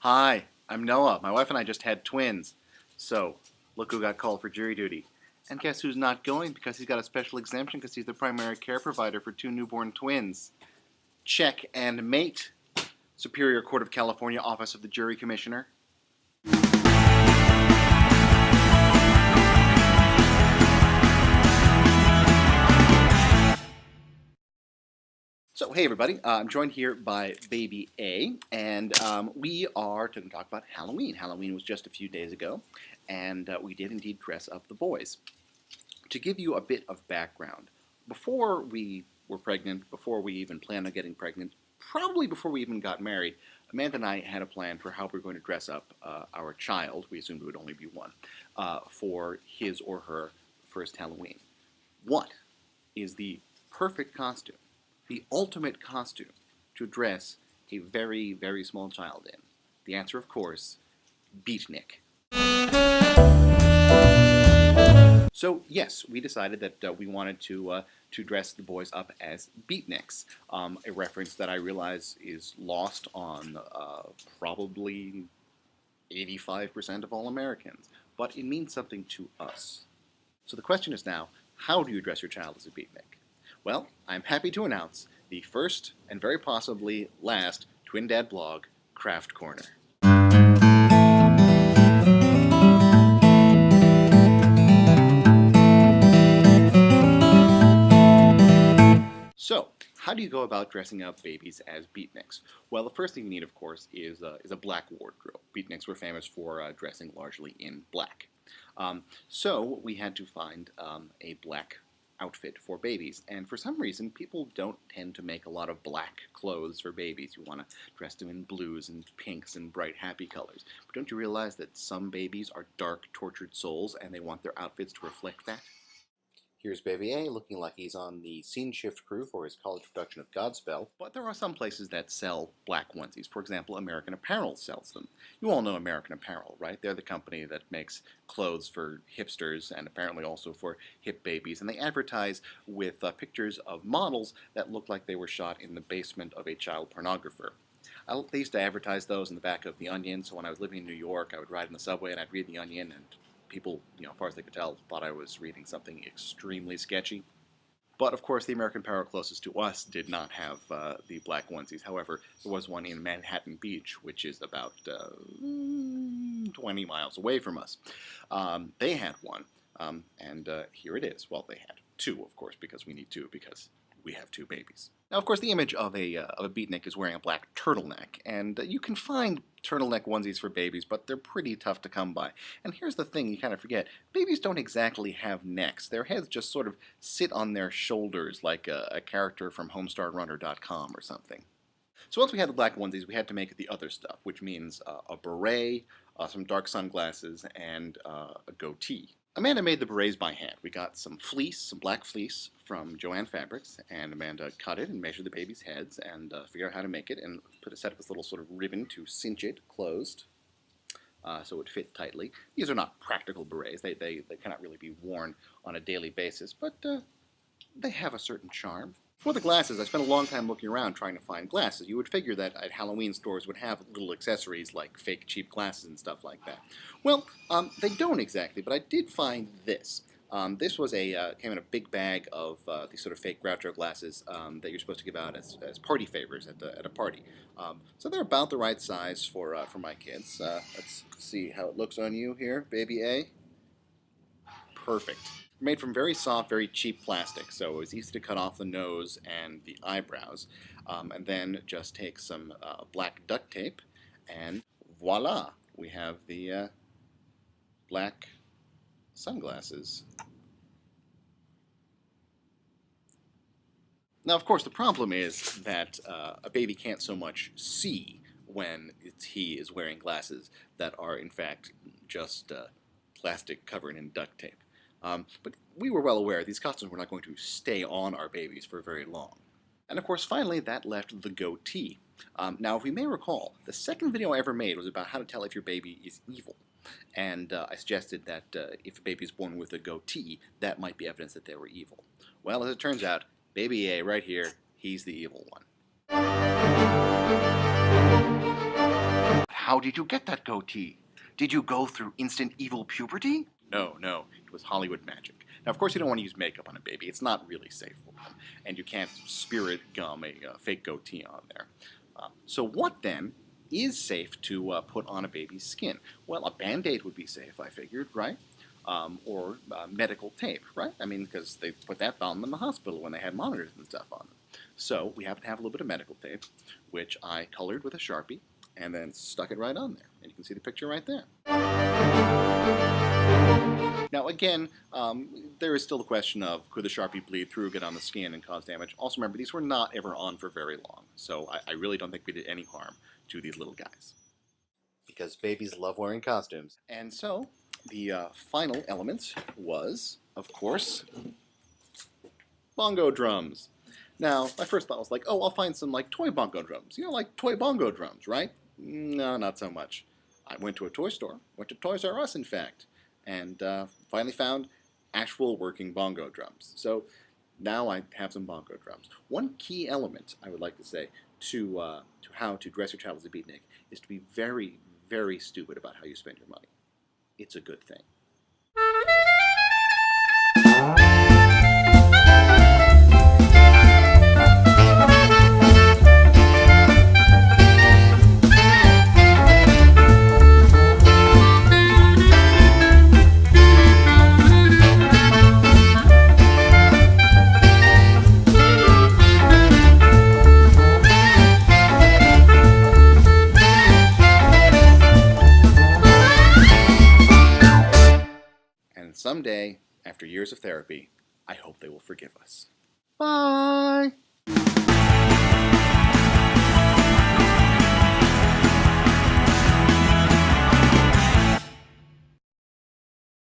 Hi, I'm Noah. My wife and I just had twins. So, look who got called for jury duty. And guess who's not going because he's got a special exemption because he's the primary care provider for two newborn twins. Check and mate. Superior Court of California, Office of the Jury Commissioner. So, hey everybody, I'm joined here by Baby A, and we are going to talk about Halloween. Halloween was just a few days ago, and we did indeed dress up the boys. To give you a bit of background, before we were pregnant, before we even planned on getting pregnant, probably before we even got married, Amanda and I had a plan for how we were going to dress up our child, we assumed it would only be one, for his or her first Halloween. What is the perfect costume? The ultimate costume to dress a very, very small child in? The answer, of course, beatnik. So yes, we decided that we wanted to dress the boys up as beatniks, a reference that I realize is lost on probably 85% of all Americans, but it means something to us. So the question is now, how do you dress your child as a beatnik? Well, I'm happy to announce the first and very possibly last TwinDadBlog Craft Corner. So, how do you go about dressing up babies as beatniks? Well, the first thing you need, of course, is a black wardrobe. Beatniks were famous for dressing largely in black. So we had to find a black outfit for babies, and for some reason people don't tend to make a lot of black clothes for babies. You want to dress them in blues and pinks and bright happy colors. But don't you realize that some babies are dark tortured souls and they want their outfits to reflect that? Here's Baby A looking like he's on the scene shift crew for his college production of Godspell, but there are some places that sell black onesies. For example, American Apparel sells them. You all know American Apparel, right? They're the company that makes clothes for hipsters and apparently also for hip babies, and they advertise with pictures of models that look like they were shot in the basement of a child pornographer. They used to advertise those in the back of The Onion, so when I was living in New York, I would ride in the subway and I'd read The Onion, and people, as far as they could tell, thought I was reading something extremely sketchy. But of course, the American Apparel closest to us did not have the black onesies. However, there was one in Manhattan Beach, which is about 20 miles away from us. They had one, and here it is. Well, they had two, of course, because we need two, because we have two babies. Now, of course, the image of a beatnik is wearing a black turtleneck, and you can find turtleneck onesies for babies, but they're pretty tough to come by. And here's the thing you kind of forget. Babies don't exactly have necks. Their heads just sort of sit on their shoulders like a character from HomestarRunner.com or something. So once we had the black onesies, we had to make the other stuff, which means a beret, some dark sunglasses, and a goatee. Amanda made the berets by hand. We got some fleece, some black fleece from Joann Fabrics, and Amanda cut it and measured the baby's heads and figured out how to make it and set up this little sort of ribbon to cinch it closed so it would fit tightly. These are not practical berets. They cannot really be worn on a daily basis, but they have a certain charm. For the glasses, I spent a long time looking around trying to find glasses. You would figure that at Halloween stores would have little accessories like fake cheap glasses and stuff like that. Well, they don't exactly, but I did find this. This was came in a big bag of these sort of fake Groucho glasses that you're supposed to give out as party favors at a party. So they're about the right size for my kids. Let's see how it looks on you here, Baby A. Perfect. Made from very soft, very cheap plastic, so it was easy to cut off the nose and the eyebrows, and then just take some black duct tape, and voila, we have the black sunglasses. Now, of course, the problem is that a baby can't so much see when he is wearing glasses that are, in fact, just plastic covered in duct tape. But we were well aware these costumes were not going to stay on our babies for very long. And of course, finally, that left the goatee. Now, if we may recall, the second video I ever made was about how to tell if your baby is evil. And I suggested that if a baby is born with a goatee, that might be evidence that they were evil. Well, as it turns out, Baby A right here, he's the evil one. How did you get that goatee? Did you go through instant evil puberty? No, no, it was Hollywood magic. Now, of course, you don't want to use makeup on a baby. It's not really safe for them. And you can't spirit gum a fake goatee on there. So what, then, is safe to put on a baby's skin? Well, a Band-Aid would be safe, I figured, right? Or medical tape, right? I mean, because they put that on them in the hospital when they had monitors and stuff on them. So we happen to have a little bit of medical tape, which I colored with a Sharpie and then stuck it right on there. And you can see the picture right there. Now again, there is still the question of could the Sharpie bleed through, get on the skin, and cause damage. Also remember, these were not ever on for very long, so I really don't think we did any harm to these little guys. Because babies love wearing costumes. And so, the final element was, of course, bongo drums. Now, my first thought was like, oh, I'll find some like toy bongo drums. You know, like toy bongo drums, right? No, not so much. I went to a toy store, went to Toys R Us, in fact, and finally found actual working bongo drums. So now I have some bongo drums. One key element, I would like to say, to how to dress your child as a beatnik is to be very, very stupid about how you spend your money. It's a good thing. Someday, after years of therapy, I hope they will forgive us. Bye!